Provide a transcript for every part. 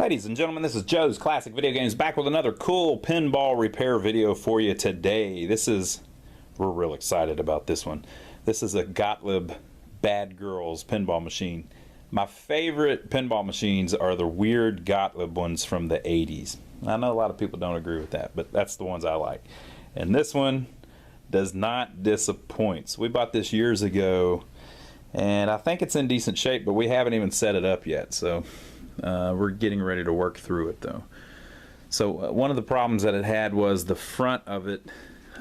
Ladies and gentlemen, this is Joe's Classic Video Games back with another cool pinball repair video for you today. We're real excited about this one. This is a Gottlieb Bad Girls pinball machine. My favorite pinball machines are the weird Gottlieb ones from the 80s. I know a lot of people don't agree with that, but that's the ones I like. And this one does not disappoint. So we bought this years ago, and I think it's in decent shape, but we haven't even set it up yet. So we're getting ready to work through it though. So one of the problems that it had was the front of it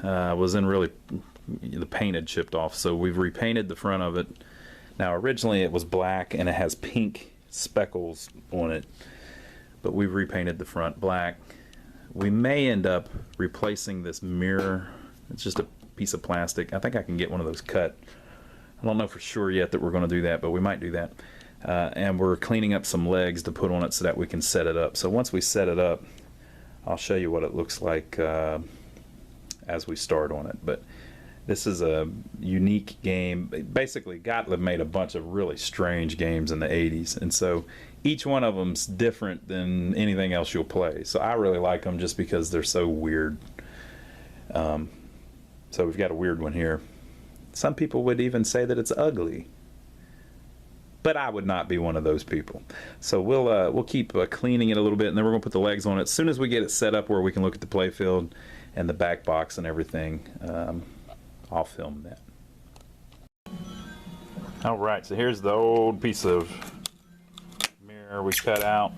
was in really, the paint had chipped off, so we've repainted the front of it. Now originally it was black and it has pink speckles on it, but we've repainted the front black. We may end up replacing this mirror. It's just a piece of plastic. I think I can get one of those cut. I don't know for sure yet that we're going to do that, but we might do that. And we're cleaning up some legs to put on it so that we can set it up. So once we set it up, I'll show you what it looks like as we start on it. But this is a unique game. Basically, Gottlieb made a bunch of really strange games in the 80s, and so each one of them's different than anything else you'll play. So I really like them just because they're so weird. So we've got a weird one here. Some people would even say that it's ugly, but I would not be one of those people. So we'll keep cleaning it a little bit, and then we're going to put the legs on it. As soon as we get it set up where we can look at the playfield and the back box and everything, I'll film that. Alright, so here's the old piece of mirror we cut out.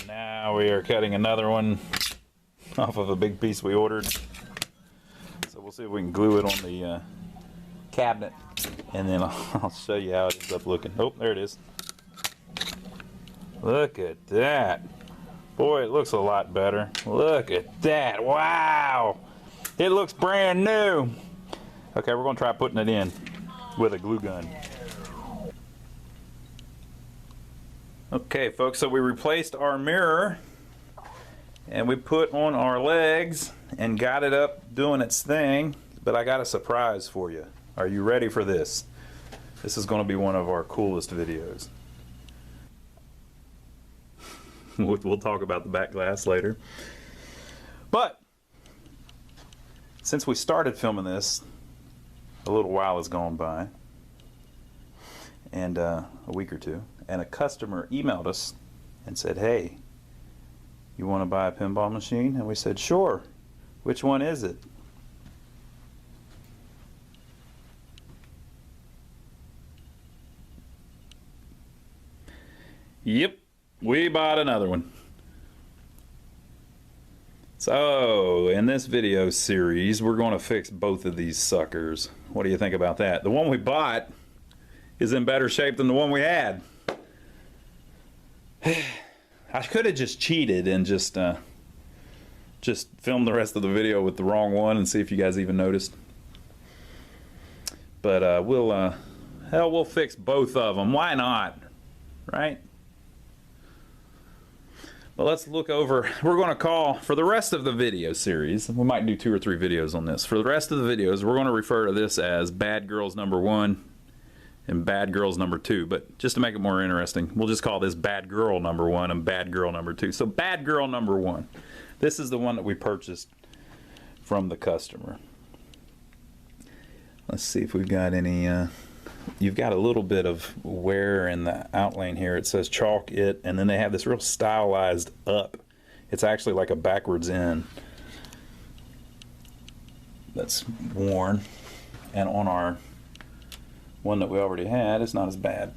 Now we are cutting another one off of a big piece we ordered. So we'll see if we can glue it on the cabinet, and then I'll show you how it ends up looking. Oh, there it is. Look at that. Boy, it looks a lot better. Look at that. Wow. It looks brand new. Okay, we're going to try putting it in with a glue gun. Okay, folks, so we replaced our mirror, and we put on our legs and got it up doing its thing, but I got a surprise for you. Are you ready for this? This is going to be one of our coolest videos. We'll talk about the Backglass later. But since we started filming this, a little while has gone by, and a week or two, and a customer emailed us and said, hey, you want to buy a pinball machine? And we said, sure. Which one is it? Yep, we bought another one. So, in this video series, we're going to fix both of these suckers. What do you think about that? The one we bought is in better shape than the one we had. I could have just cheated and just filmed the rest of the video with the wrong one and see if you guys even noticed. But we'll fix both of them. Why not? Right? Well, let's look over. We're going to call, for the rest of the video series, we might do 2 or 3 videos on this. For the rest of the videos, we're going to refer to this as Bad Girls #1 and Bad Girls #2. But just to make it more interesting, we'll just call this Bad Girl #1 and Bad Girl #2. So Bad Girl #1. This is the one that we purchased from the customer. Let's see if we've got any... You've got a little bit of wear in the outline here. It says chalk it, and then they have this real stylized up. It's actually like a backwards N that's worn, and on our one that we already had, it's not as bad.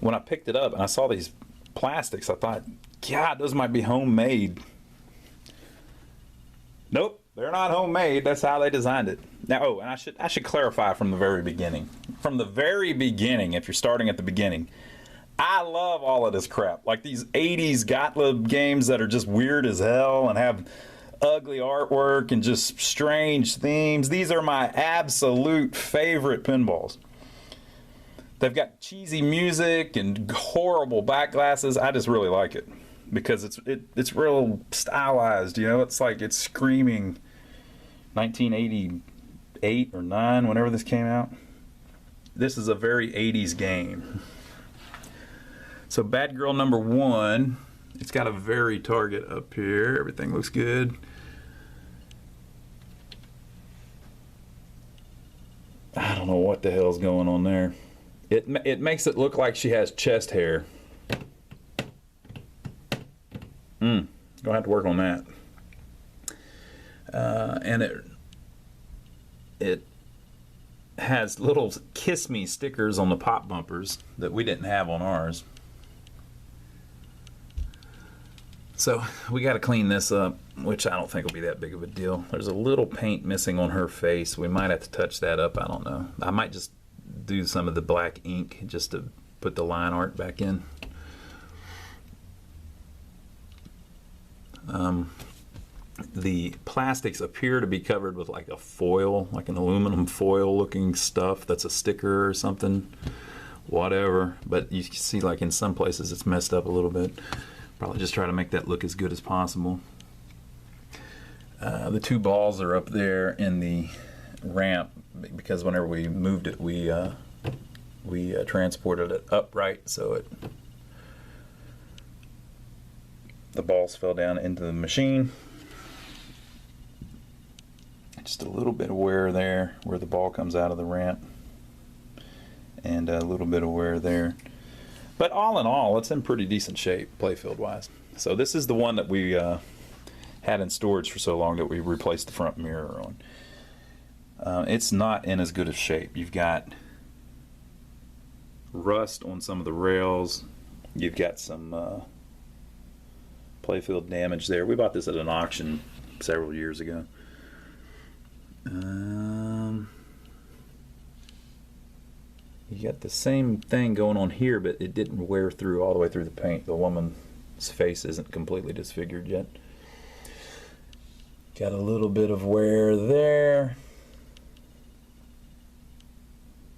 When I picked it up and I saw these plastics, I thought, God, those might be homemade. Nope, they're not homemade. That's how they designed it. Now, oh, and I should clarify from the very beginning. From the very beginning, if you're starting at the beginning, I love all of this crap. Like these 80s Gottlieb games that are just weird as hell and have ugly artwork and just strange themes. These are my absolute favorite pinballs. They've got cheesy music and horrible backglasses. I just really like it because it's real stylized, you know. It's like it's screaming 1988 or 9, whenever this came out. This is a very 80s game. So bad girl number 1, it's got a very target up here. Everything looks good. I don't know what the hell's going on there. It makes it look like she has chest hair. Gonna have to work on that. And it has little kiss me stickers on the pop bumpers that we didn't have on ours. So we got to clean this up, which I don't think will be that big of a deal. There's a little paint missing on her face. We might have to touch that up. I don't know. I might just do some of the black ink just to put the line art back in. The plastics appear to be covered with like a foil, like an aluminum foil looking stuff that's a sticker or something, whatever. But you can see like in some places it's messed up a little bit. Probably just try to make that look as good as possible. The 2 balls are up there in the ramp because whenever we moved it, we transported it upright, so the balls fell down into the machine. Just a little bit of wear there where the ball comes out of the ramp, and a little bit of wear there. But all in all, it's in pretty decent shape, playfield wise. So this is the one that we had in storage for so long that we replaced the front mirror on. It's not in as good of shape. You've got rust on some of the rails. You've got some playfield damage there. We bought this at an auction several years ago. You got the same thing going on here, but it didn't wear through all the way through the paint. The woman's face isn't completely disfigured yet. Got a little bit of wear there.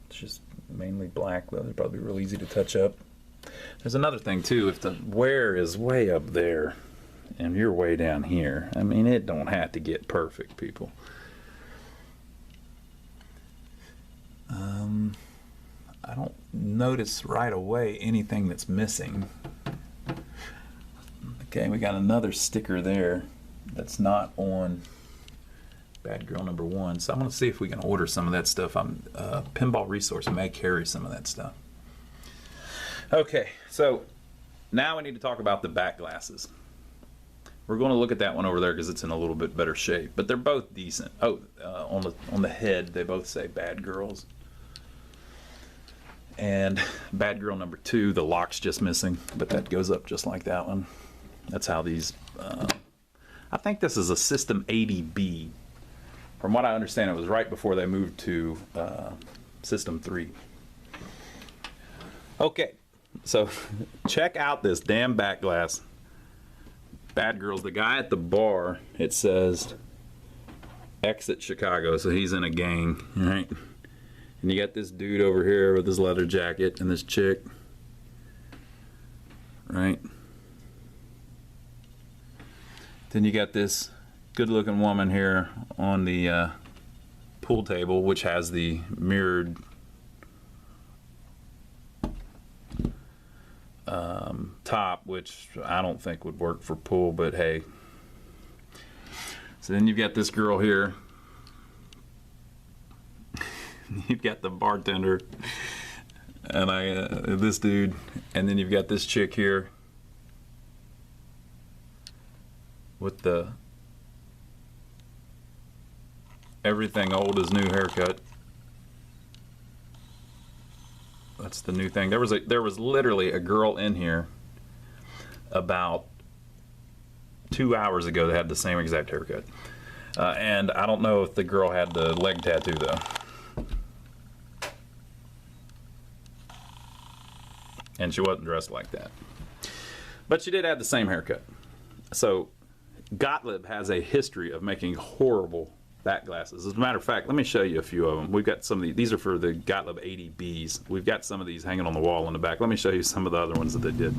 It's just mainly black, though. They're probably real easy to touch up. There's another thing too. If the wear is way up there and you're way down here, I mean, it don't have to get perfect, people. I don't notice right away anything that's missing. Okay, we got another sticker there that's not on bad girl number 1. So I'm going to see if we can order some of that stuff. Pinball Resource may carry some of that stuff. Okay, so now we need to talk about the back glasses. We're going to look at that one over there because it's in a little bit better shape, but they're both decent. Oh, on the head they both say bad girls. And bad girl number 2, the lock's just missing, but that goes up just like that one. That's how these, I think this is a System 80B. From what I understand, it was right before they moved to System 3. Okay, so check out this damn Backglass. Bad girls, the guy at the bar, it says exit Chicago, so he's in a gang, right? And you got this dude over here with his leather jacket and this chick, right? Then you got this good-looking woman here on the pool table, which has the mirrored top, which I don't think would work for pool, but hey. So then you've got this girl here. You've got the bartender and this dude, and then you've got this chick here with the everything old is new haircut. That's the new thing. There was literally a girl in here about 2 hours ago that had the same exact haircut, and I don't know if the girl had the leg tattoo though. And she wasn't dressed like that. But she did have the same haircut. So Gottlieb has a history of making horrible back glasses. As a matter of fact, let me show you a few of them. We've got some of these are for the Gottlieb 80Bs. We've got some of these hanging on the wall in the back. Let me show you some of the other ones that they did.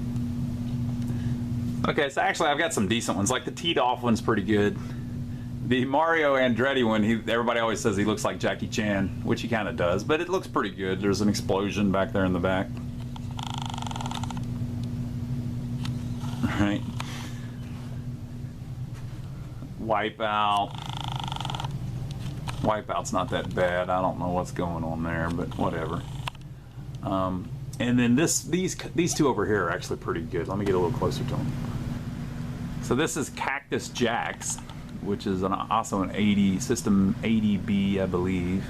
Okay, so actually I've got some decent ones. Like the teed off one's pretty good. The Mario Andretti one, everybody always says he looks like Jackie Chan, which he kind of does, but it looks pretty good. There's an explosion back there in the back. right? Wipeout. Wipeout's not that bad. I don't know what's going on there, but whatever. And then these two over here are actually pretty good. Let me get a little closer to them. So this is Cactus Jacks, which is also an 80 system 80B, I believe.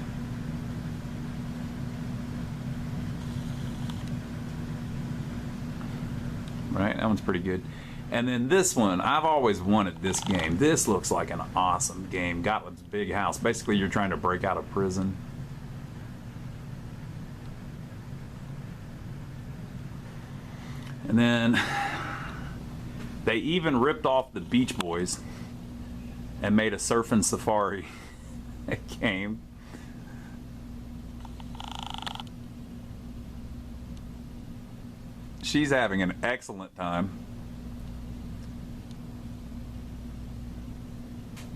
Right, that one's pretty good. And then this one, I've always wanted this game. This looks like an awesome game. Gottlieb's Big House. Basically, you're trying to break out of prison. And then they even ripped off the Beach Boys and made a Surfin' Safari game. She's having an excellent time.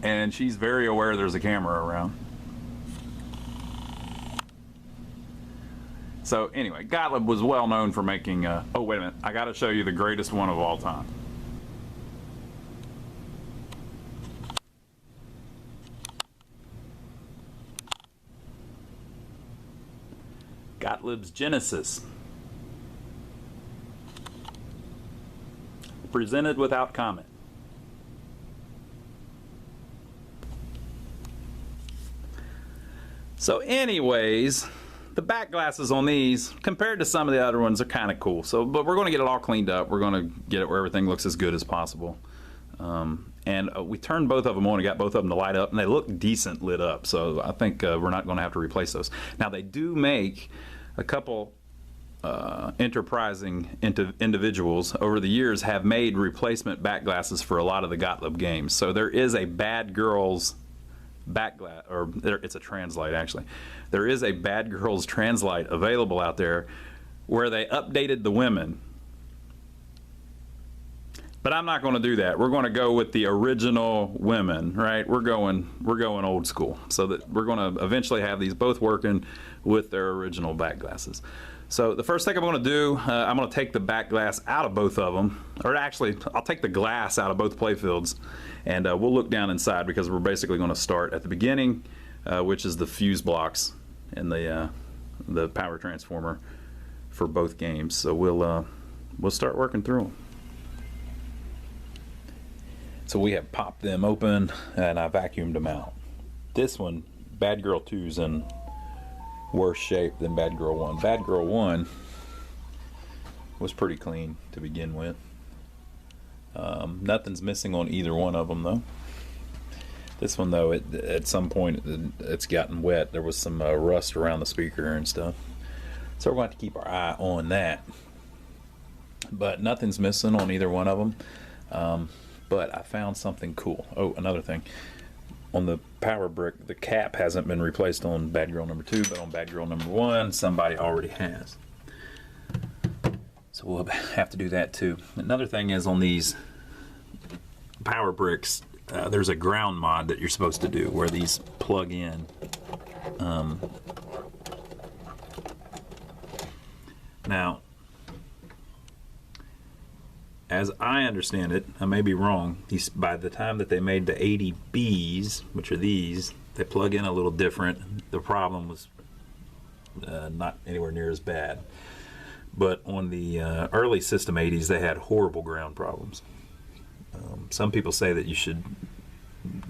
And she's very aware there's a camera around. So anyway, Gottlieb was well known for making, oh wait a minute, I gotta show you the greatest one of all time. Gottlieb's Genesis. Presented without comment. So anyways, the back glasses on these, compared to some of the other ones, are kind of cool. So, but we're going to get it all cleaned up. We're going to get it where everything looks as good as possible. And we turned both of them on and got both of them to light up, and they look decent lit up. So I think we're not going to have to replace those. Now they do make a couple enterprising individuals over the years have made replacement back glasses for a lot of the Gottlieb games. So there is a Bad Girls Backglass, or it's a translite actually. There is a Bad Girls translite available out there where they updated the women. But I'm not going to do that. We're going to go with the original women, right? We're going old school. So that we're going to eventually have these both working with their original back glasses. So the first thing I'm going to do, I'm going to take the back glass out of both of them, or actually I'll take the glass out of both playfields, and we'll look down inside because we're basically going to start at the beginning, which is the fuse blocks and the power transformer for both games. So we'll start working through them. So we have popped them open and I vacuumed them out. This one, Bad Girl 2's in worse shape than Bad Girl 1. Bad Girl 1 was pretty clean to begin with. Nothing's missing on either one of them though. This one though, at some point it's gotten wet. There was some rust around the speaker and stuff. So we're going to have to keep our eye on that. But nothing's missing on either one of them. But I found something cool. Oh, another thing. On the power brick, the cap hasn't been replaced on Bad Girl number 2, but on Bad Girl number 1, somebody already has. So we'll have to do that too. Another thing is on these power bricks, there's a ground mod that you're supposed to do where these plug in. Now, as I understand it, I may be wrong, by the time that they made the 80Bs, which are these, they plug in a little different. The problem was not anywhere near as bad. But on the early System 80s, they had horrible ground problems. Some people say that you should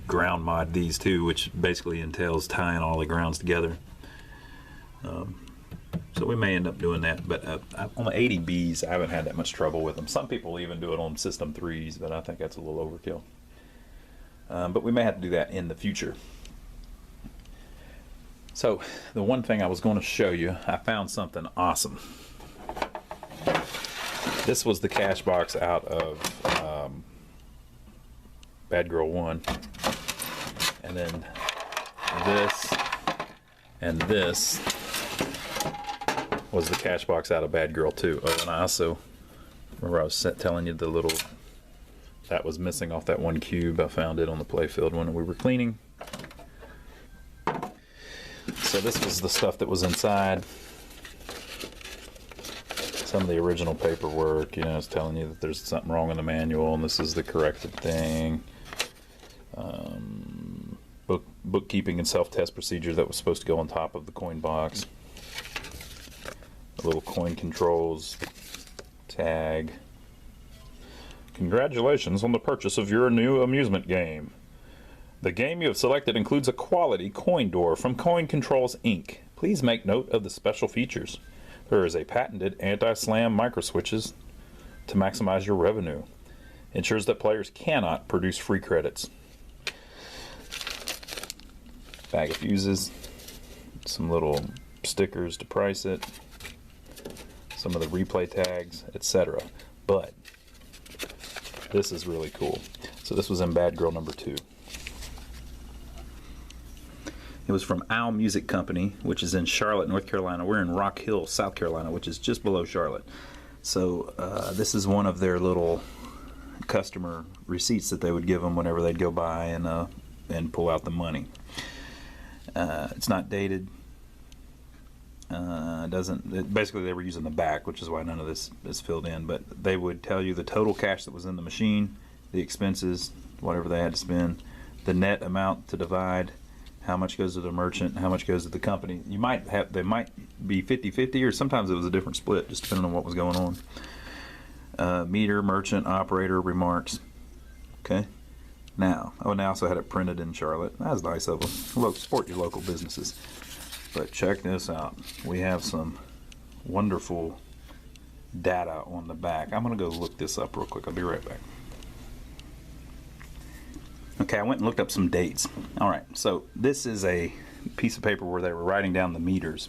ground mod these too, which basically entails tying all the grounds together. So we may end up doing that, but on the 80Bs, I haven't had that much trouble with them. Some people even do it on System 3s, but I think that's a little overkill. But we may have to do that in the future. So the one thing I was going to show you, I found something awesome. This was the cash box out of Bad Girl 1. And then this and this was the cash box out of Bad Girl 2. Oh, and I also remember I was telling you the little that was missing off that one cube. I found it on the Playfield when we were cleaning. So this was the stuff that was inside. some of the original paperwork, you know, it's telling you that there's something wrong in the manual and this is the corrected thing. Bookkeeping and self-test procedure that was supposed to go on top of the coin box. The little coin controls tag. Congratulations on the purchase of your new amusement game. The game you have selected includes a quality coin door from Coin Controls Inc. Please make note of the special features. There is a patented anti-slam microswitches to maximize your revenue. Ensures that players cannot produce free credits. Bag of fuses, some little stickers to price it, some of the replay tags, etc. But this is really cool. So this was in Bad Girl number 2. It was from Owl Music Company, which is in Charlotte, North Carolina. We're in Rock Hill, South Carolina, which is just below Charlotte. So this is one of their little customer receipts that they would give them whenever they'd go by and pull out the money. It's not dated. Basically they were using the back, which is why none of this is filled in, but they would tell you the total cash that was in the machine, the expenses, whatever they had to spend, the net amount to divide, how much goes to the merchant, how much goes to the company. They might be 50-50, or sometimes it was a different split, just depending on what was going on. Meter, merchant, operator, remarks. Okay. Now, and I also had it printed in Charlotte. That was nice of them. Look, support your local businesses. But check this out. We have some wonderful data on the back. I'm going to go look this up real quick. I'll be right back. Okay, I went and looked up some dates. All right, so this is a piece of paper where they were writing down the meters.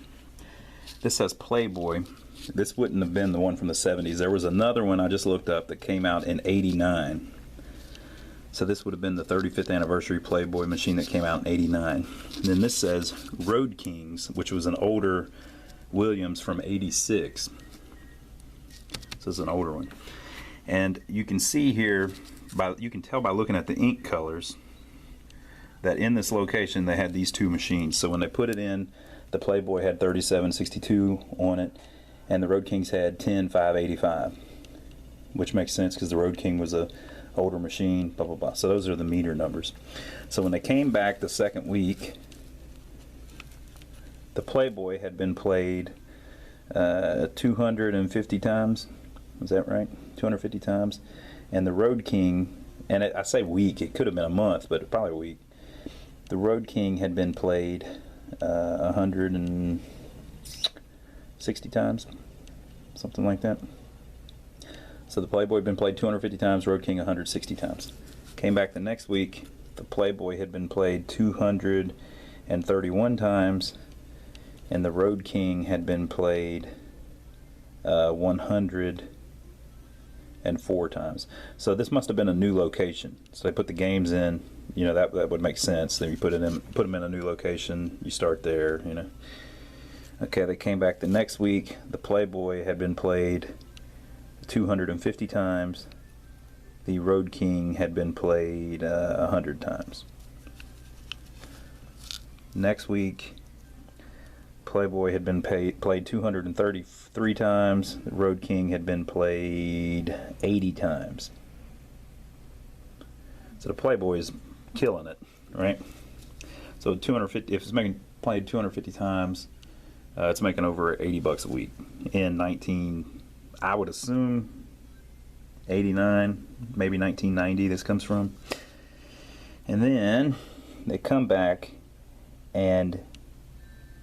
This says Playboy. This wouldn't have been the one from the 70s. There was another one I just looked up that came out in '89. So this would have been the 35th anniversary Playboy machine that came out in '89. And then this says Road Kings, which was an older Williams from '86. So it's an older one. And you can see here, you can tell by looking at the ink colors that in this location they had these two machines. So when they put it in, the Playboy had 3762 on it, and the Road Kings had 10585, which makes sense because the Road King was a older machine, blah blah blah. So those are the meter numbers. So when they came back the second week, the Playboy had been played 250 times. Is that right? 250 times. And the Road King, and I say week, it could have been a month, but probably a week. The Road King had been played 160 times, something like that. So the Playboy had been played 250 times, Road King 160 times. Came back the next week, the Playboy had been played 231 times, and the Road King had been played 104 times. So this must have been a new location. So they put the games in, you know, that would make sense. Then you put them in a new location, you start there, you know. Okay, they came back the next week, the Playboy had been played 250 times. The Road King had been played 100 times. Next week, Playboy had been played 233 times. The Road King had been played 80 times. So the Playboy is killing it, right? So 250. If it's played 250 times, it's making over $80 a week. In I would assume 89, maybe 1990 this comes from. And then they come back, and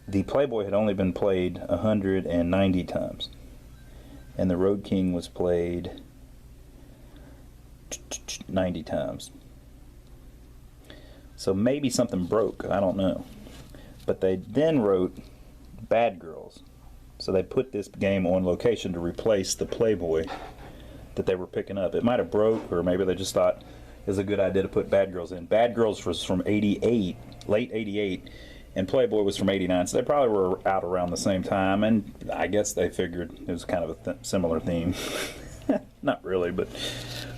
the Playboy had only been played 190 times. And the Road King was played 90 times. So maybe something broke, I don't know. But they then wrote Bad Girls. So they put this game on location to replace the Playboy that they were picking up. It might have broke, or maybe they just thought it was a good idea to put Bad Girls in. Bad Girls was from '88, late '88, and Playboy was from '89. So they probably were out around the same time, and I guess they figured it was kind of a similar theme. Not really, but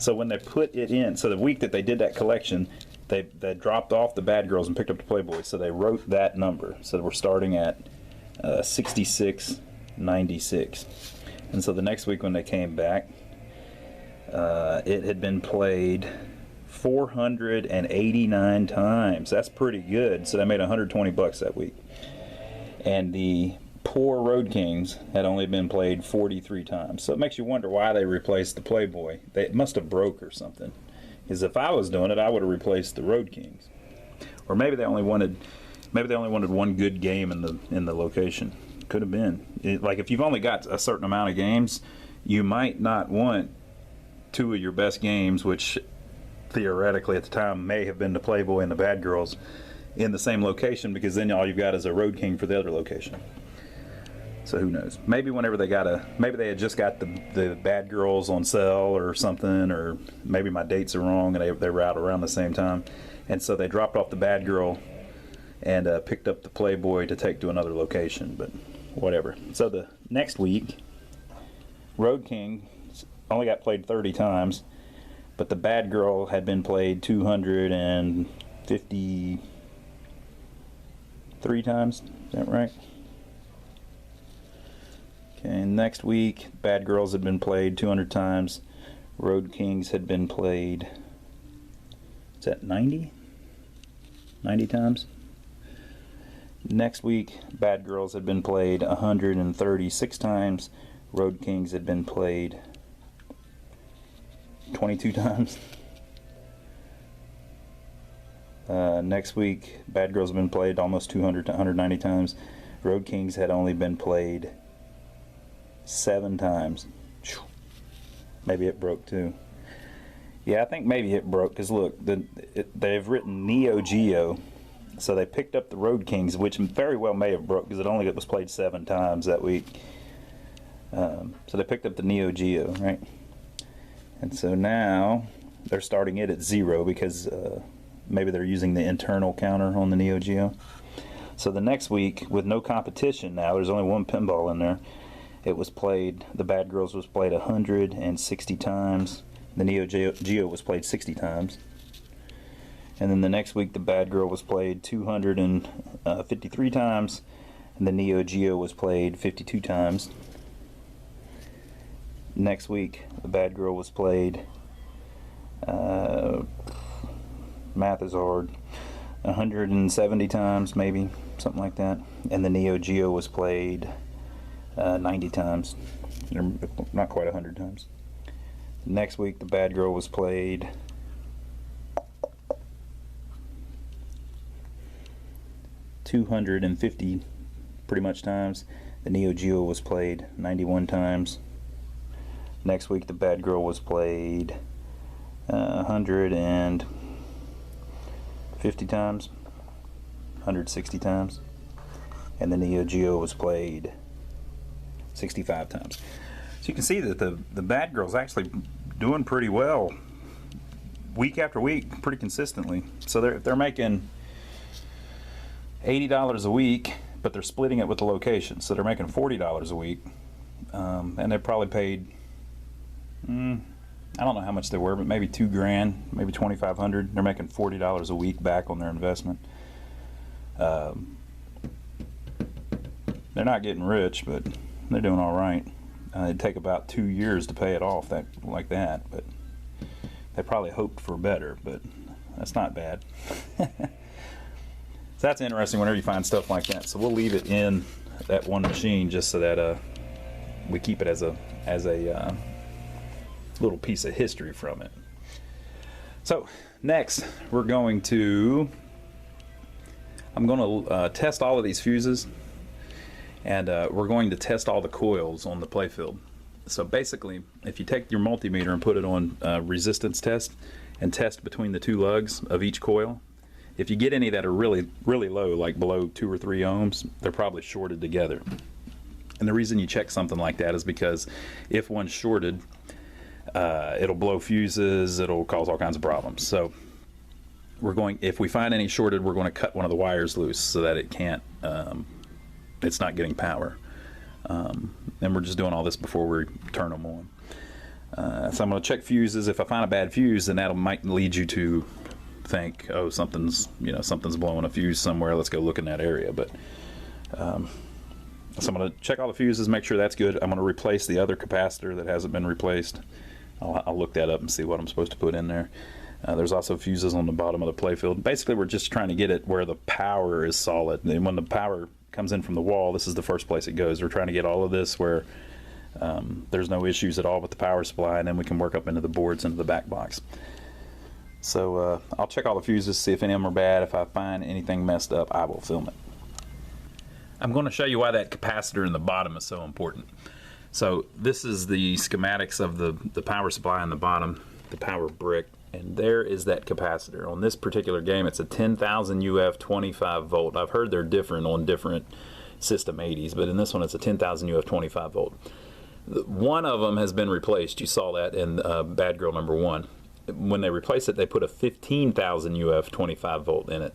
so when they put it in, so the week that they did that collection, they dropped off the Bad Girls and picked up the Playboy. So they wrote that number. So we're starting at 6696, And so the next week when they came back, it had been played 489 times. That's pretty good. So they made 120 bucks that week. And the poor Road Kings had only been played 43 times. So it makes you wonder why they replaced the Playboy. It must have broke or something. Because if I was doing it, I would have replaced the Road Kings. Or maybe they only wanted one good game in the location. Could have been. Like if you've only got a certain amount of games, you might not want two of your best games, which theoretically at the time may have been the Playboy and the Bad Girls, in the same location, because then all you've got is a Road King for the other location. So who knows? Maybe whenever they had just got the Bad Girls on sale or something, or maybe my dates are wrong and they were out around the same time, and so they dropped off the Bad Girl and picked up the Playboy to take to another location. But whatever. So the next week, Road King only got played 30 times, but the Bad Girl had been played 253 times. Is that right? Okay, next week, Bad Girls had been played 200 times. Road Kings had been played, is that 90? 90 times? Next week, Bad Girls had been played 136 times. Road Kings had been played 22 times. Next week, Bad Girls have been played almost 200 to 190 times. Road Kings had only been played 7 times. Maybe it broke too. Yeah, I think maybe it broke because look, they've written Neo Geo, so they picked up the Road Kings, which very well may have broke because it only was played 7 times that week. So they picked up the Neo Geo, right? And so now they're starting it at 0 because maybe they're using the internal counter on the Neo Geo. So the next week, with no competition now, there's only one pinball in there. It was played, the Bad Girls was played 160 times. The Neo Geo was played 60 times. And then the next week, the Bad Girl was played 253 times. And the Neo Geo was played 52 times. Next week, the Bad Girl was played, math is hard, 170 times maybe, something like that. And the Neo Geo was played 90 times, not quite 100 times. Next week, the Bad Girl was played 250 pretty much times. The Neo Geo was played 91 times. Next week, the Bad Girl was played 150 times, 160 times, and the Neo Geo was played 65 times. So you can see that the Bad Girl's actually doing pretty well week after week, pretty consistently. So they're making $80 a week, but they're splitting it with the location, so they're making $40 a week, and they probably paid, I don't know how much they were, but maybe $2,000, maybe $2,500. They're making $40 a week back on their investment. They're not getting rich, but they're doing all right. It'd take about 2 years to pay it off like that, but they probably hoped for better, but that's not bad. So that's interesting whenever you find stuff like that. So we'll leave it in that one machine just so that we keep it as a little piece of history from it. So next I'm going to test all of these fuses, and we're going to test all the coils on the Playfield. So basically, if you take your multimeter and put it on resistance test and test between the 2 lugs of each coil, if you get any that are really low, like below 2 or 3 ohms, they're probably shorted together. And the reason you check something like that is because if one's shorted, it'll blow fuses, it'll cause all kinds of problems. So if we find any shorted, we're going to cut one of the wires loose so that it can't, it's not getting power. And we're just doing all this before we turn them on. So I'm going to check fuses. If I find a bad fuse, then that might lead you to think, oh, something's blowing a fuse somewhere, let's go look in that area. But So I'm going to check all the fuses, make sure that's good. I'm going to replace the other capacitor that hasn't been replaced. I'll look that up and see what I'm supposed to put in there. There's also fuses on the bottom of the playfield. Basically, we're just trying to get it where the power is solid. And when the power comes in from the wall, this is the first place it goes. We're trying to get all of this where there's no issues at all with the power supply, and then we can work up into the boards, into the back box. So I'll check all the fuses, see if any of them are bad. If I find anything messed up, I will film it. I'm going to show you why that capacitor in the bottom is so important. So this is the schematics of the power supply on the bottom, the power brick, and there is that capacitor. On this particular game, it's a 10,000 UF 25 volt. I've heard they're different on different System 80s, but in this one it's a 10,000 UF 25 volt. One of them has been replaced. You saw that in Bad Girl number 1. When they replaced it, they put a 15,000 UF 25 volt in it,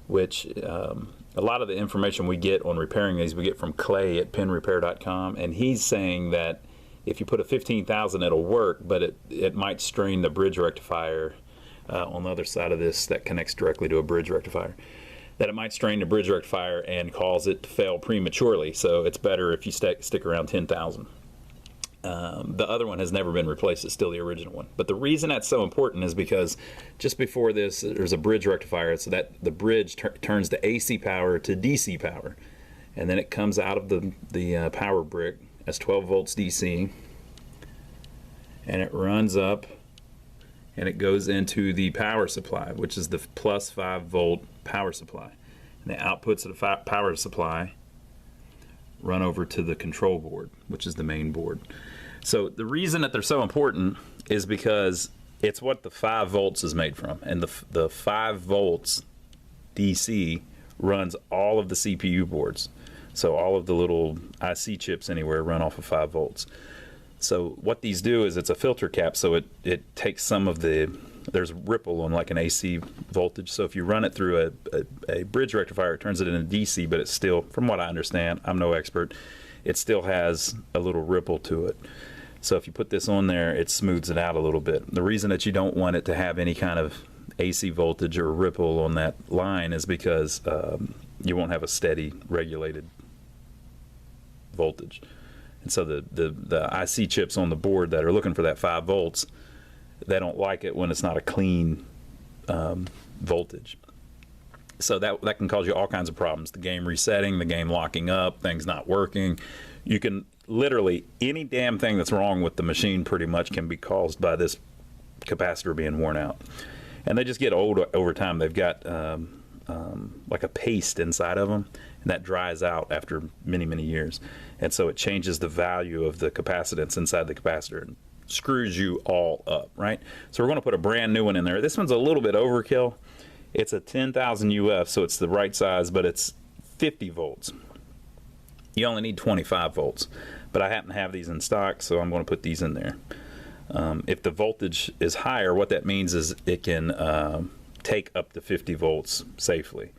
which a lot of the information we get on repairing these we get from Clay at pinrepair.com, and he's saying that if you put a 15,000 it'll work, but it might strain the bridge rectifier on the other side of this that connects directly to a bridge rectifier, that it might strain the bridge rectifier and cause it to fail prematurely. So it's better if you stick around 10,000. The other one has never been replaced. It's still the original one. But the reason that's so important is because just before this, there's a bridge rectifier, so that the bridge turns the AC power to DC power. And then it comes out of the power brick as 12 volts DC. And it runs up and it goes into the power supply, which is the plus 5 volt power supply. And the outputs of the power supply run over to the control board, which is the main board. So the reason that they're so important is because it's what the 5 volts is made from, and the 5 volts DC runs all of the CPU boards. So all of the little IC chips anywhere run off of 5 volts. So what these do is it's a filter cap, so it takes some of there's ripple on like an AC voltage. So if you run it through a bridge rectifier, it turns it into DC, but it's still, from what I understand, I'm no expert, it still has a little ripple to it. So if you put this on there, it smooths it out a little bit. The reason that you don't want it to have any kind of AC voltage or ripple on that line is because you won't have a steady regulated voltage. And so the IC chips on the board that are looking for that 5 volts, they don't like it when it's not a clean voltage. So that can cause you all kinds of problems. The game resetting, the game locking up, things not working. You can literally, any damn thing that's wrong with the machine pretty much can be caused by this capacitor being worn out. And they just get old over time. They've got like a paste inside of them, and that dries out after many, many years. And so it changes the value of the capacitance inside the capacitor and screws you all up, right? So we're going to put a brand new one in there. This one's a little bit overkill. It's a 10,000 UF, so it's the right size, but it's 50 volts. You only need 25 volts, but I happen to have these in stock, so I'm going to put these in there. If the voltage is higher, what that means is it can take up to 50 volts safely.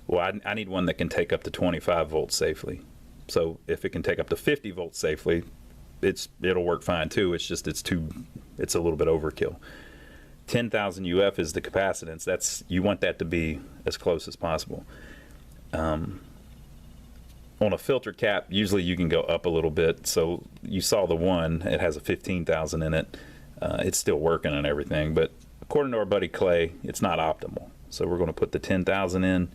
Well, I need one that can take up to 25 volts safely. So if it can take up to 50 volts safely, it'll work fine too. It's just it's a little bit overkill. 10,000 UF is the capacitance. You want that to be as close as possible. On a filter cap, usually you can go up a little bit. So you saw the one, it has a 15,000 in it. It's still working and everything, but according to our buddy Clay, it's not optimal. So we're going to put the 10,000 in.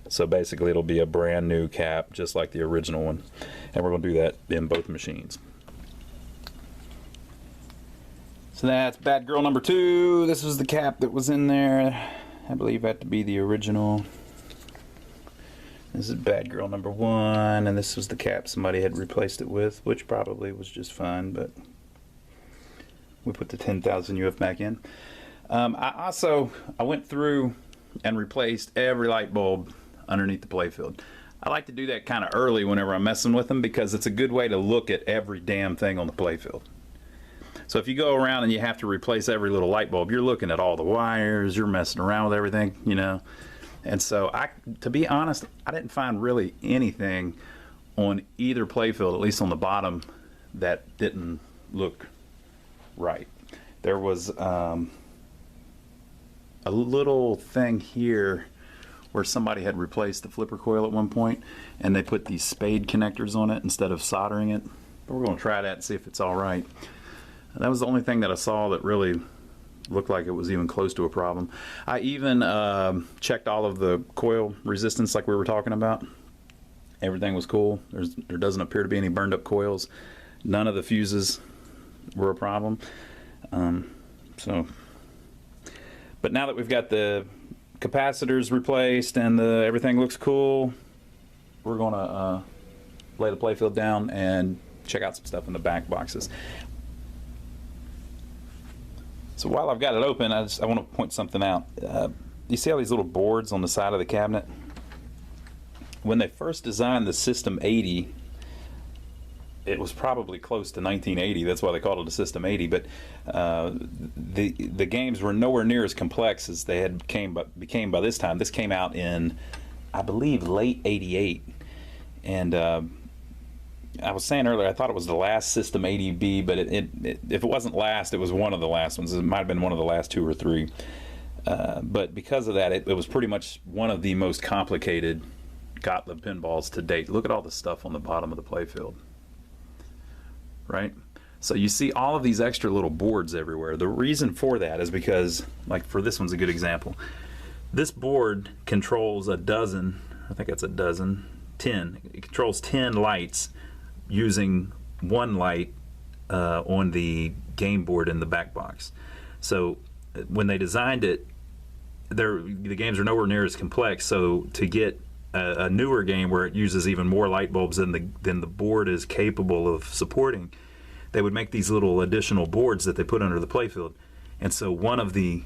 So basically it'll be a brand new cap, just like the original one. And we're going to do that in both machines. So that's Bad Girl number 2. This was the cap that was in there. I believe that to be the original. This is Bad Girl number 1, and this was the cap somebody had replaced it with, which probably was just fine, but we put the 10,000 UF back in. I went through and replaced every light bulb underneath the playfield. I like to do that kind of early whenever I'm messing with them, because it's a good way to look at every damn thing on the playfield. So if you go around and you have to replace every little light bulb, you're looking at all the wires, you're messing around with everything, you know. And so to be honest, I didn't find really anything on either playfield, at least on the bottom, that didn't look right. There was a little thing here where somebody had replaced the flipper coil at one point, and they put these spade connectors on it instead of soldering it. But we're going to try that and see if it's all right. That was the only thing that I saw that really looked like it was even close to a problem. I even checked all of the coil resistance like we were talking about. Everything was cool. There doesn't appear to be any burned up coils. None of the fuses were a problem. But now that we've got the capacitors replaced and everything looks cool, we're going to lay the playfield down and check out some stuff in the back boxes. So while I've got it open, I want to point something out. You see all these little boards on the side of the cabinet? When they first designed the System 80, it was probably close to 1980. That's why they called it a System 80. But the games were nowhere near as complex as they had became by this time. This came out in, I believe, late '88, and I was saying earlier, I thought it was the last System 80B, but if it wasn't last, it was one of the last ones. It might have been one of the last 2 or 3. But because of that, it was pretty much one of the most complicated Gottlieb pinballs to date. Look at all the stuff on the bottom of the playfield. Right? So you see all of these extra little boards everywhere. The reason for that is because, like for this one's a good example. This board controls a dozen, I think that's a dozen, 10. It controls 10 lights using one light on the game board in the back box. So when they designed it, the games are nowhere near as complex. So to get a newer game where it uses even more light bulbs than the board is capable of supporting, they would make these little additional boards that they put under the playfield. And so one of the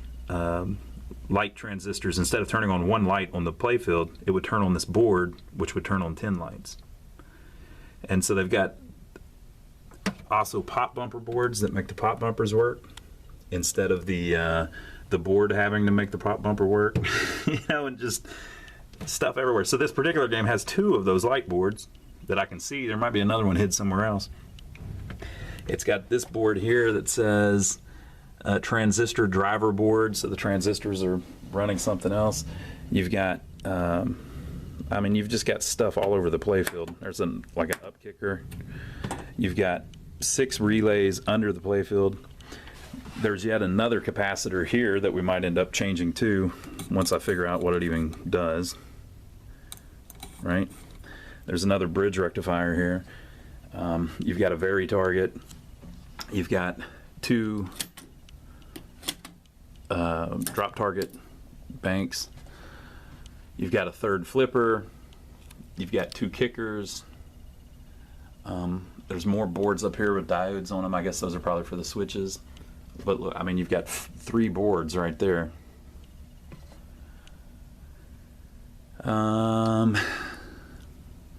light transistors, instead of turning on one light on the playfield, it would turn on this board, which would turn on 10 lights. And so they've got also pop bumper boards that make the pop bumpers work instead of the board having to make the pop bumper work. You know, and just stuff everywhere. So this particular game has 2 of those light boards that I can see. There might be another one hid somewhere else. It's got this board here that says transistor driver board, so the transistors are running something else. You've got I mean, you've just got stuff all over the playfield. There's like an up kicker. You've got 6 relays under the playfield. There's yet another capacitor here that we might end up changing to once I figure out what it even does. Right? There's another bridge rectifier here. You've got a vary target. You've got 2 drop target banks. You've got a 3rd flipper. You've got 2 kickers. There's more boards up here with diodes on them. I guess those are probably for the switches. But look, I mean, you've got 3 boards right there.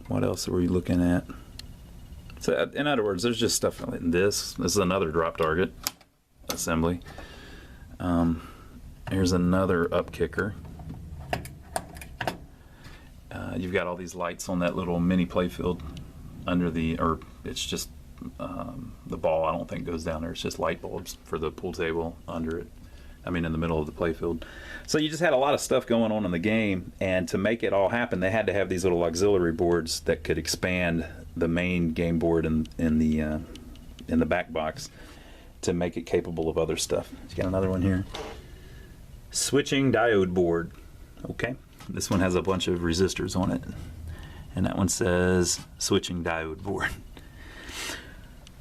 What else are we looking at? So, in other words, there's just stuff like this. This is another drop target assembly. Here's another up kicker. You've got all these lights on that little mini playfield under or it's just the ball I don't think goes down there. It's just light bulbs for the pool table under it. I mean, in the middle of the playfield. So you just had a lot of stuff going on in the game, and to make it all happen, they had to have these little auxiliary boards that could expand the main game board in the back box to make it capable of other stuff. You got another one here. Switching diode board. Okay. This one has a bunch of resistors on it, and that one says switching diode board.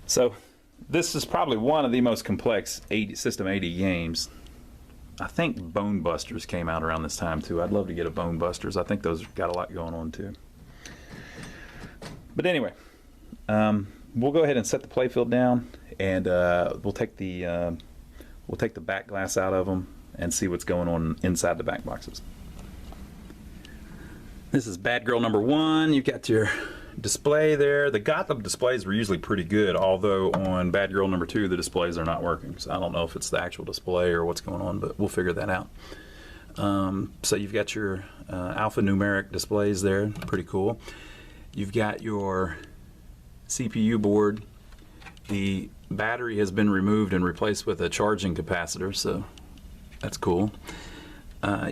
So this is probably one of the most complex System 80 games. I think Bone Busters came out around this time too. I'd love to get a Bone Busters. I think those got a lot going on too. But anyway, we'll go ahead and set the playfield down, and we'll take the Backglass out of them and see what's going on inside the back boxes. This is Bad Girl number 1. You've got your display there. The Gottlieb displays were usually pretty good, although on Bad Girl number 2 the displays are not working. So I don't know if it's the actual display or what's going on, but we'll figure that out. So you've got your alphanumeric displays there, pretty cool. You've got your CPU board. The battery has been removed and replaced with a charging capacitor, so that's cool.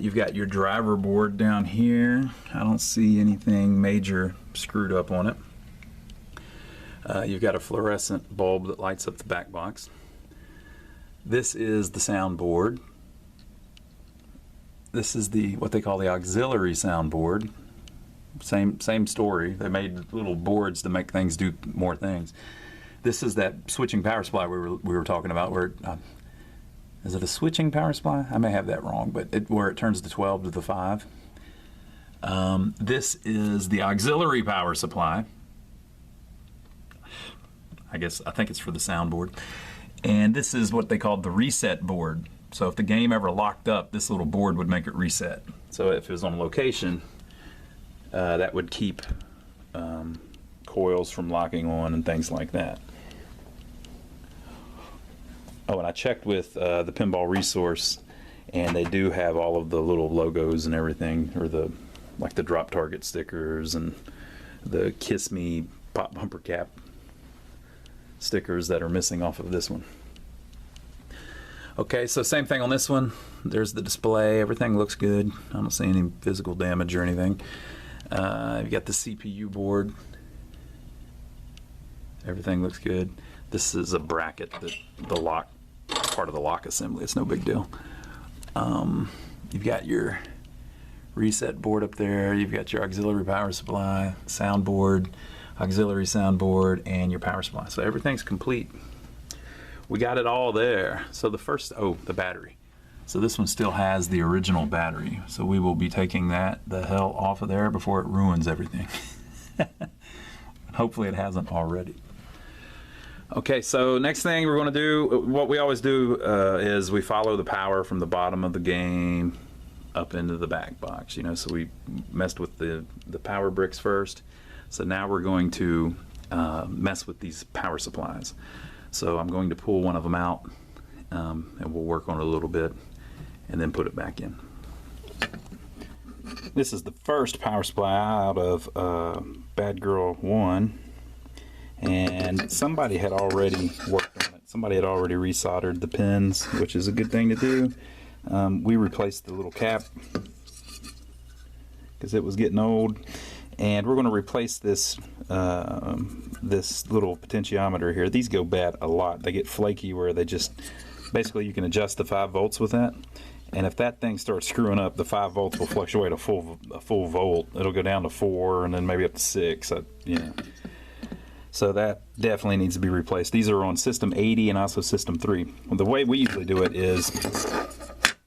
You've got your driver board down here. I don't see anything major screwed up on it. You've got a fluorescent bulb that lights up the back box. This is the sound board. This is what they call the auxiliary sound board. Same story. They made little boards to make things do more things. This is that switching power supply we were talking about. Where is it a switching power supply? I may have that wrong, but where it turns the 12 to the 5. This is the auxiliary power supply. I think it's for the soundboard. And this is what they called the reset board. So if the game ever locked up, this little board would make it reset. So if it was on location, that would keep coils from locking on and things like that. Oh, and I checked with the Pinball resource, and they do have all of the little logos and everything, or like the drop target stickers and the Kiss Me pop bumper cap stickers that are missing off of this one. Okay, so same thing on this one. There's the display. Everything looks good. I don't see any physical damage or anything. You've got the CPU board. Everything looks good. This is a bracket that the lock, part of the lock assembly. It's no big deal. You've got your reset board up there. You've got your auxiliary power supply, sound board, auxiliary sound board, and your power supply. So everything's complete. We got it all there. So the battery. So this one still has the original battery. So we will be taking the hell off of there before it ruins everything. Hopefully it hasn't already. Okay, so next thing we're going to do, what we always do is we follow the power from the bottom of the game up into the back box. So we messed with the power bricks first. So now we're going to mess with these power supplies. So I'm going to pull one of them out, and we'll work on it a little bit and then put it back in. This is the first power supply out of Bad Girl 1. And somebody had already worked on it. Somebody had already resoldered the pins, which is a good thing to do. We replaced the little cap because it was getting old, and we're going to replace this this little potentiometer here. These go bad a lot. They get flaky where they just basically you can adjust the 5 volts with that, and if that thing starts screwing up, the 5 volts will fluctuate a full volt. It'll go down to 4 and then maybe up to 6. So that definitely needs to be replaced. These are on system 80 and also system 3. Well, the way we usually do it is,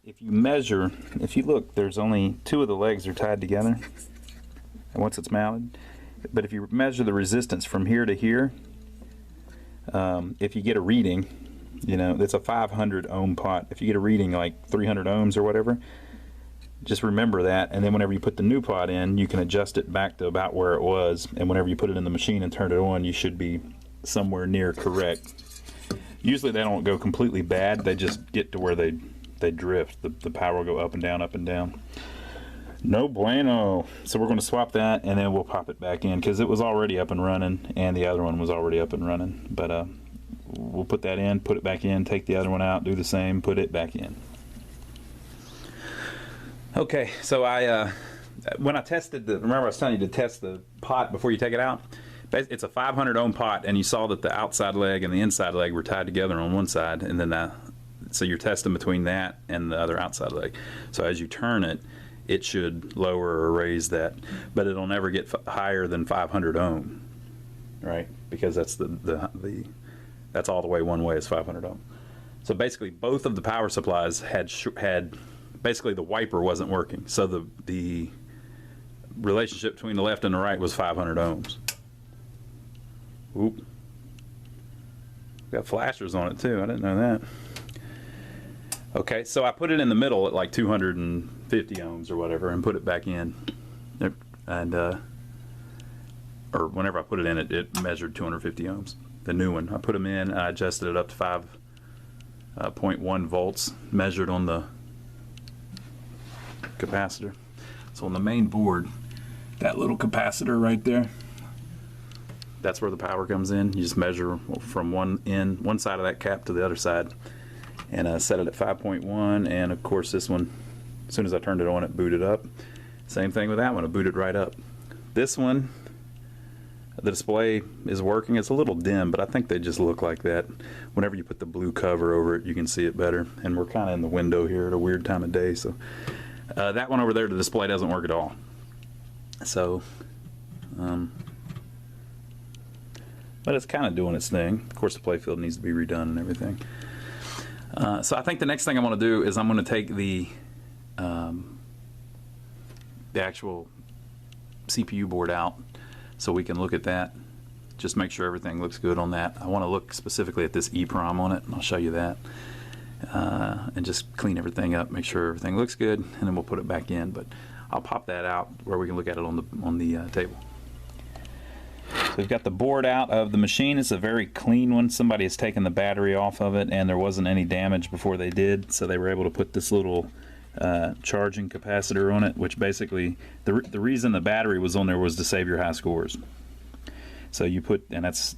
if you look, there's only 2 of the legs are tied together, and once it's mounted. But if you measure the resistance from here to here, if you get a reading, it's a 500 ohm pot. If you get a reading like 300 ohms or whatever, just remember that, and then whenever you put the new pot in, you can adjust it back to about where it was, and whenever you put it in the machine and turn it on, you should be somewhere near correct. Usually they don't go completely bad, they just get to where they drift. The power will go up and down, up and down. No bueno. So we're going to swap that, and then we'll pop it back in, because it was already up and running, and the other one was already up and running. But we'll put that in, put it back in, take the other one out, do the same, put it back in. Okay, so when I tested remember I was telling you to test the pot before you take it out? It's a 500 ohm pot, and you saw that the outside leg and the inside leg were tied together on one side, and then so you're testing between that and the other outside leg. So as you turn it, it should lower or raise that, but it'll never get higher than 500 ohm, right? Because that's that's all the way one way is 500 ohm. So basically both of the power supplies had basically the wiper wasn't working, so the relationship between the left and the right was 500 ohms. Oop. Got flashers on it too, I didn't know that. Okay, so I put it in the middle at like 250 ohms or whatever and put it back in, and or whenever I put it in, it measured 250 ohms, the new one. I put them in, I adjusted it up to 5.1 volts measured on the capacitor. So on the main board, that little capacitor right there, that's where the power comes in. You just measure from one side of that cap to the other side, and set it at 5.1, and of course this one As soon as I turned it on, it booted up. Same thing with that one, it booted right up. This one, the display is working. It's a little dim, but I think they just look like that. Whenever you put the blue cover over it, you can see it better. And we're kind of in the window here at a weird time of day, so that one over there, the display doesn't work at all. So, but it's kind of doing its thing. Of course, the playfield needs to be redone and everything. So I think the next thing I'm going to do is I'm going to take the actual CPU board out so we can look at that. Just make sure everything looks good on that. I want to look specifically at this EEPROM on it, and I'll show you that. And just clean everything up, make sure everything looks good, and then we'll put it back in. But I'll pop that out where we can look at it on the table. So we've got the board out of the machine. It's a very clean one. Somebody has taken the battery off of it, and there wasn't any damage before they did, so they were able to put this little charging capacitor on it, which basically the reason the battery was on there was to save your high scores. So you put, and that's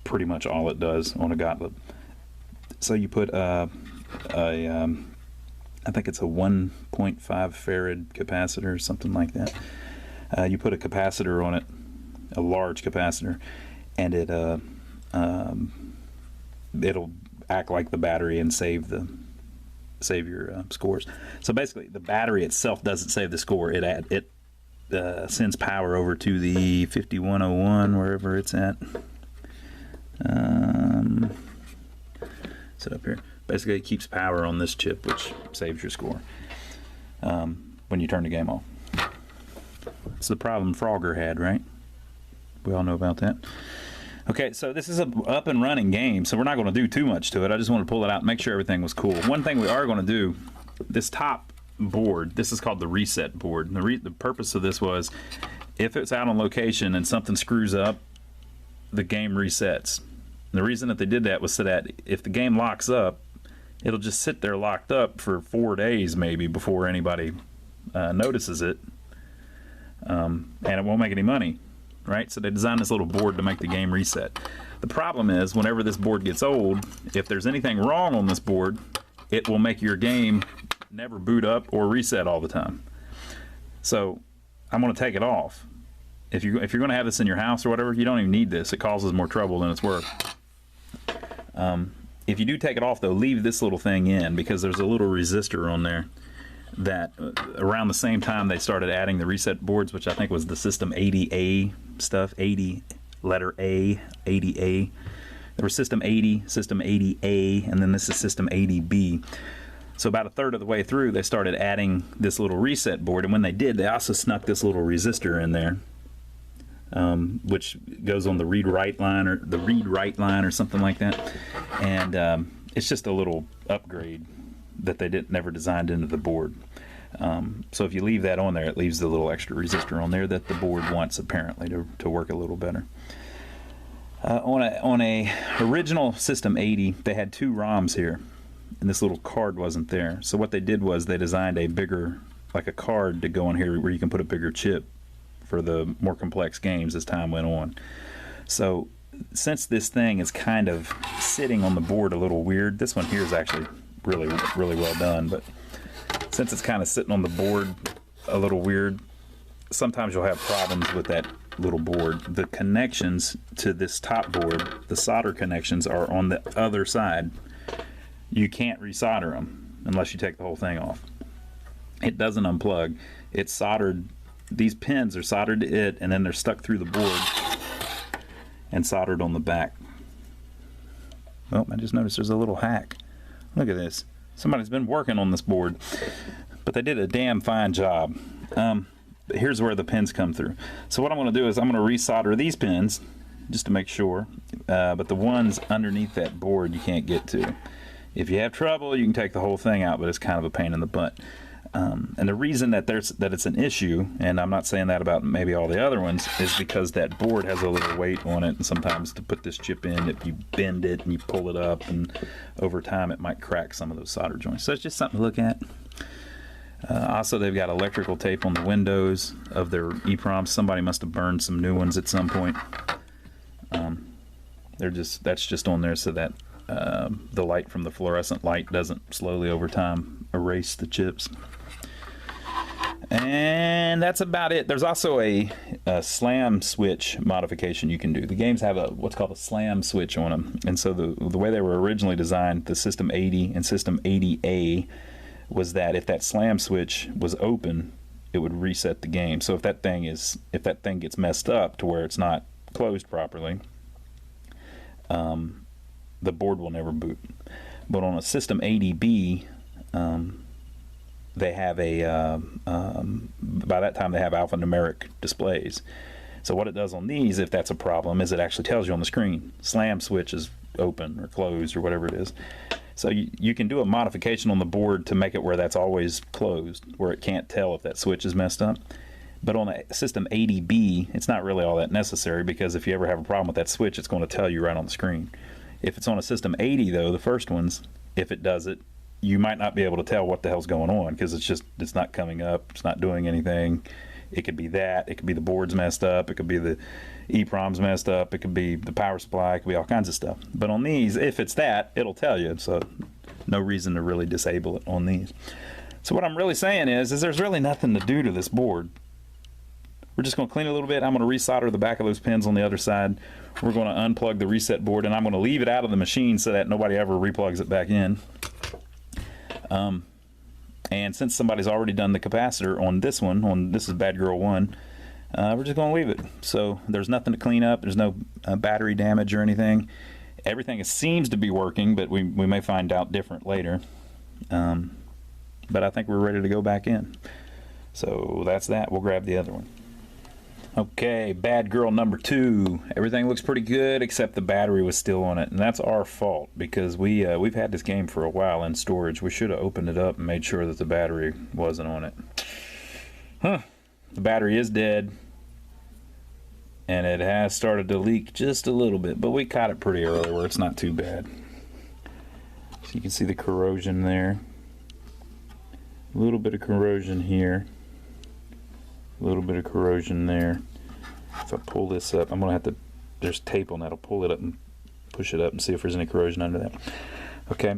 pretty much all it does on a Gottlieb. So you put I think it's a 1.5 farad capacitor, something like that. You put a capacitor on it, a large capacitor, and it'll act like the battery and save your scores. So basically, the battery itself doesn't save the score. It sends power over to the 5101, wherever it's at. Sit up here. Basically, it keeps power on this chip, which saves your score when you turn the game off. It's the problem Frogger had, right? We all know about that. Okay, so this is an up and running game, so we're not going to do too much to it. I just want to pull it out and make sure everything was cool. One thing we are going to do, this top board, this is called the reset board. And the purpose of this was, if it's out on location and something screws up, the game resets. And the reason that they did that was so that if the game locks up, it'll just sit there locked up for 4 days maybe before anybody notices it, and it won't make any money. Right? So they designed this little board to make the game reset. The problem is, whenever this board gets old, if there's anything wrong on this board, it will make your game never boot up or reset all the time. So I'm going to take it off. If you're going to have this in your house or whatever, you don't even need this. It causes more trouble than it's worth. If you do take it off, though, leave this little thing in, because there's a little resistor on there that around the same time they started adding the reset boards, which I think was the System 80A stuff, 80 letter A, 80A. There was System 80, System 80A, and then this is System 80B. So about a third of the way through, they started adding this little reset board, and when they did, they also snuck this little resistor in there, which goes on the read-write line or something like that. And it's just a little upgrade that they never designed into the board. So if you leave that on there, it leaves the little extra resistor on there that the board wants apparently to work a little better. On a original System 80, they had 2 ROMs here, and this little card wasn't there. So what they did was they designed a bigger, like a card to go on here where you can put a bigger chip for the more complex games as time went on. So since this thing is kind of sitting on the board a little weird, this one here is actually really well done, but since it's kind of sitting on the board a little weird, sometimes you'll have problems with that little board. The connections to this top board, the solder connections, are on the other side. You can't resolder them unless you take the whole thing off. It doesn't unplug. It's soldered. These pins are soldered to it, and then they're stuck through the board and soldered on the back. Oh, I just noticed there's a little hack. Look at this. Somebody's been working on this board, but they did a damn fine job. But here's where the pins come through. So what I'm going to do is I'm going to resolder these pins just to make sure, but the ones underneath that board you can't get to. If you have trouble, you can take the whole thing out, but it's kind of a pain in the butt. And the reason that it's an issue, and I'm not saying that about maybe all the other ones, is because that board has a little weight on it, and sometimes to put this chip in, if you bend it and you pull it up, and over time it might crack some of those solder joints. So it's just something to look at. Also, they've got electrical tape on the windows of their EEPROMs. Somebody must have burned some new ones at some point. That's just on there so that the light from the fluorescent light doesn't slowly over time erase the chips. And that's about it. There's also a slam switch modification you can do. The games have what's called a slam switch on them. And so the way they were originally designed, the System 80 and System 80A, was that if that slam switch was open, it would reset the game. So if that thing gets messed up to where it's not closed properly, the board will never boot. But on a System 80B, they have by that time they have alphanumeric displays. So what it does on these, if that's a problem, is it actually tells you on the screen, slam switch is open or closed or whatever it is. So you can do a modification on the board to make it where that's always closed, where it can't tell if that switch is messed up. But on a System 80B, it's not really all that necessary, because if you ever have a problem with that switch, it's going to tell you right on the screen. If it's on a System 80 though, the first ones, if it does it, you might not be able to tell what the hell's going on, because it's not coming up, it's not doing anything. It could be that, it could be the board's messed up, it could be the EEPROM's messed up, it could be the power supply, it could be all kinds of stuff. But on these, if it's that, it'll tell you, so no reason to really disable it on these. So what I'm really saying is there's really nothing to do to this board. We're just going to clean it a little bit. I'm going to resolder the back of those pins on the other side. We're going to unplug the reset board, and I'm going to leave it out of the machine so that nobody ever replugs it back in. And since somebody's already done the capacitor on this one, this is Bad Girl 1, we're just going to leave it. So there's nothing to clean up. There's no battery damage or anything. Everything seems to be working, but we may find out different later. But I think we're ready to go back in. So that's that. We'll grab the other one. Okay, Bad Girl number 2. Everything looks pretty good except the battery was still on it, and that's our fault, because we've had this game for a while in storage. We should have opened it up and made sure that the battery wasn't on it. The battery is dead, and it has started to leak just a little bit, but we caught it pretty early where it's not too bad. So you can see the corrosion there. A little bit of corrosion here. A little bit of corrosion there. If I pull this up, I'm going to have to, there's tape on that. I'll pull it up and push it up and see if there's any corrosion under that. Okay,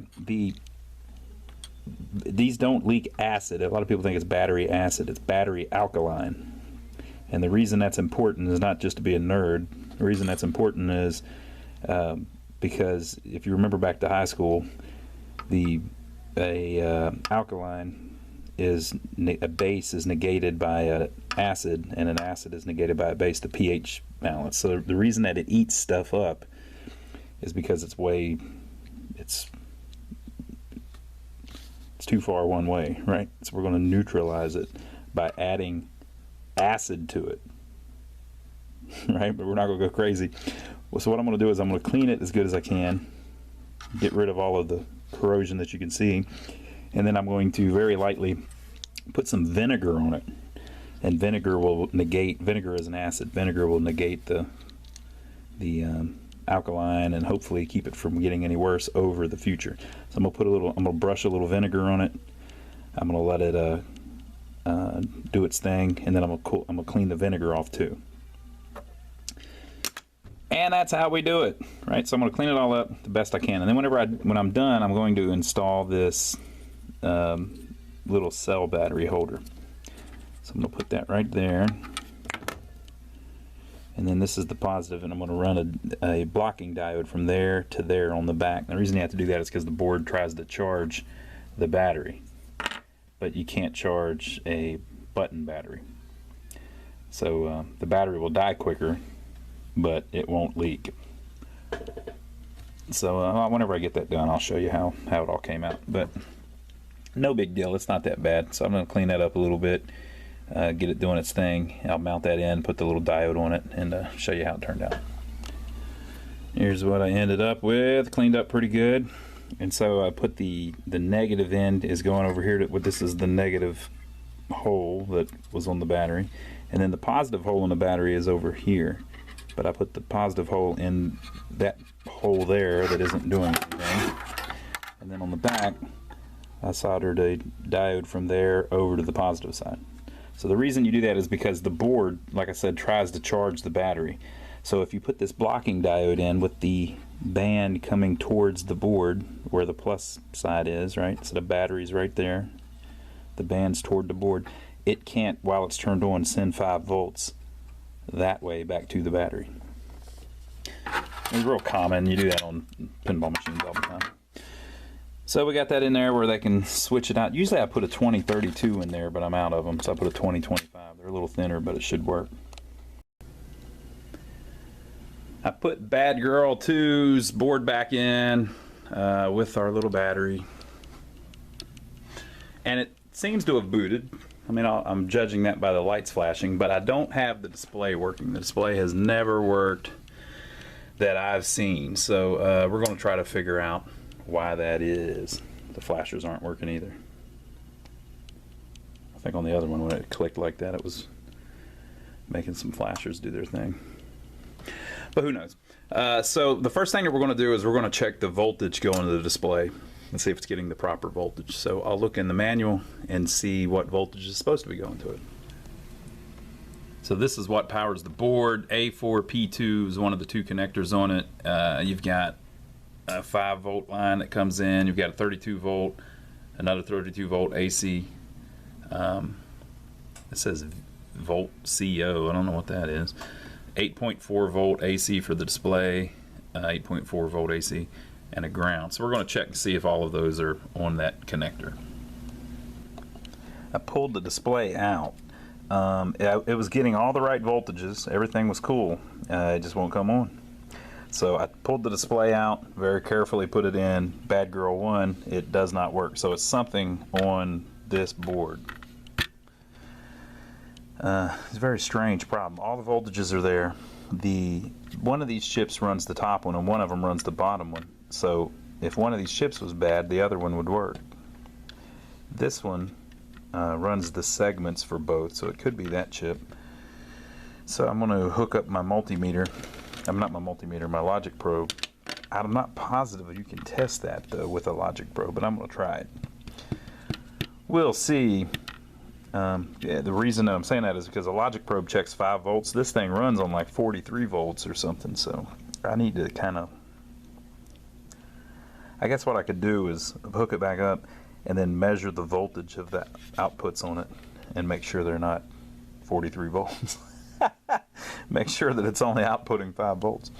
these don't leak acid. A lot of people think it's battery acid. It's battery alkaline. And the reason that's important is not just to be a nerd. The reason that's important is because if you remember back to high school, alkaline is a base is negated by an acid, and an acid is negated by a base, the pH balance. So the reason that it eats stuff up is because it's too far one way, right? So we're going to neutralize it by adding acid to it, right? But we're not going to go crazy. Well, so what I'm going to do is I'm going to clean it as good as I can, get rid of all of the corrosion that you can see, and then I'm going to very lightly put some vinegar on it. And vinegar is an acid. Vinegar will negate the alkaline and hopefully keep it from getting any worse over the future. So I'm gonna brush a little vinegar on it. I'm gonna let it do its thing, and then I'm gonna clean the vinegar off too. And that's how we do it, right? So I'm gonna clean it all up the best I can, and then when I'm done, I'm going to install this little cell battery holder. So I'm going to put that right there, and then this is the positive, and I'm going to run a blocking diode from there to there on the back. And the reason you have to do that is because the board tries to charge the battery, but you can't charge a button battery. So the battery will die quicker, but it won't leak. So whenever I get that done, I'll show you how it all came out. But no big deal, it's not that bad. So I'm going to clean that up a little bit, get it doing its thing. I'll mount that in, put the little diode on it, and show you how it turned out. Here's what I ended up with, cleaned up pretty good. And so I put the negative end is going over here. This is the negative hole that was on the battery, and then the positive hole in the battery is over here. But I put the positive hole in that hole there that isn't doing anything. And then on the back, I soldered a diode from there over to the positive side. So the reason you do that is because the board, like I said, tries to charge the battery. So if you put this blocking diode in with the band coming towards the board where the plus side is, right? So the battery's right there. The band's toward the board. it can't, while it's turned on, send 5 volts that way back to the battery. It's real common. You do that on pinball machines all the time. So we got that in there where they can switch it out. Usually I put a 2032 in there, but I'm out of them, so I put a 2025. They're a little thinner, but it should work. I put Bad Girl 2's board back in with our little battery, and it seems to have booted. I mean, I'm judging that by the lights flashing, but I don't have the display working. The display has never worked that I've seen, so we're going to try to figure out why that is. The flashers aren't working either. I think on the other one, when it clicked like that, it was making some flashers do their thing. But who knows? So the first thing that we're going to do is we're going to check the voltage going to the display and see if it's getting the proper voltage. So I'll look in the manual and see what voltage is supposed to be going to it. So this is what powers the board. A4P2 is one of the 2 connectors on it. You've got a 5 volt line that comes in. You've got a 32 volt, another 32 volt AC. It says volt CO. I don't know what that is. 8.4 volt AC for the display, 8.4 volt AC, and a ground. So we're going to check and see if all of those are on that connector. I pulled the display out. It was getting all the right voltages. Everything was cool. It just won't come on. So I pulled the display out, very carefully put it in. Bad Girl 1, it does not work. So it's something on this board. It's a very strange problem. All the voltages are there. One of these chips runs the top one and one of them runs the bottom one. So if one of these chips was bad, the other one would work. This one runs the segments for both, so it could be that chip. So I'm going to hook up my multimeter. Not my multimeter, my logic probe. I'm not positive you can test that though with a logic probe, but I'm going to try it. We'll see. Yeah, the reason I'm saying that is because a logic probe checks 5 volts. This thing runs on like 43 volts or something, so I need to kind of, I guess what I could do is hook it back up and then measure the voltage of the outputs on it and make sure they're not 43 volts. Make sure that it's only outputting 5 volts.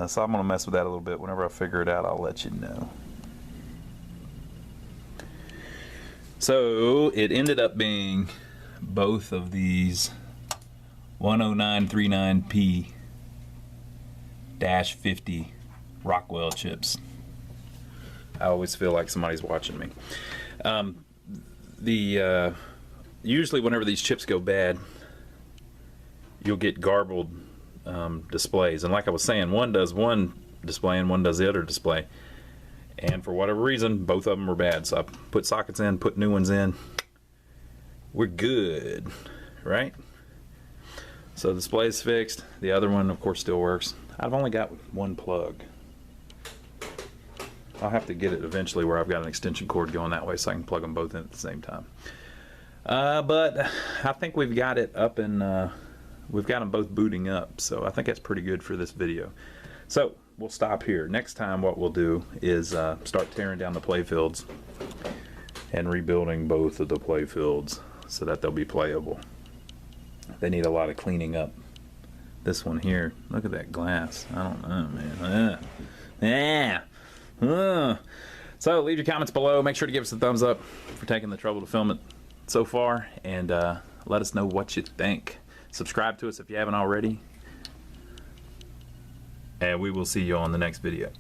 So I'm going to mess with that a little bit. Whenever I figure it out, I'll let you know. So it ended up being both of these 10939P-50 Rockwell chips. I always feel like somebody's watching me. Usually whenever these chips go bad, you'll get garbled displays, and like I was saying, one does one display and one does the other display, and for whatever reason both of them were bad. So I put sockets in, put new ones in. We're good, right? So the display is fixed. The other one of course still works. I've only got one plug. I'll have to get it eventually where I've got an extension cord going that way so I can plug them both in at the same time. But I think we've got it up and we've got them both booting up, so I think that's pretty good for this video. So we'll stop here. Next time what we'll do is start tearing down the playfields and rebuilding both of the playfields so that they'll be playable. They need a lot of cleaning up. This one here, look at that glass. I don't know, man. So leave your comments below. Make sure to give us a thumbs up for taking the trouble to film it so far, and let us know what you think. Subscribe to us if you haven't already, and we will see you on the next video.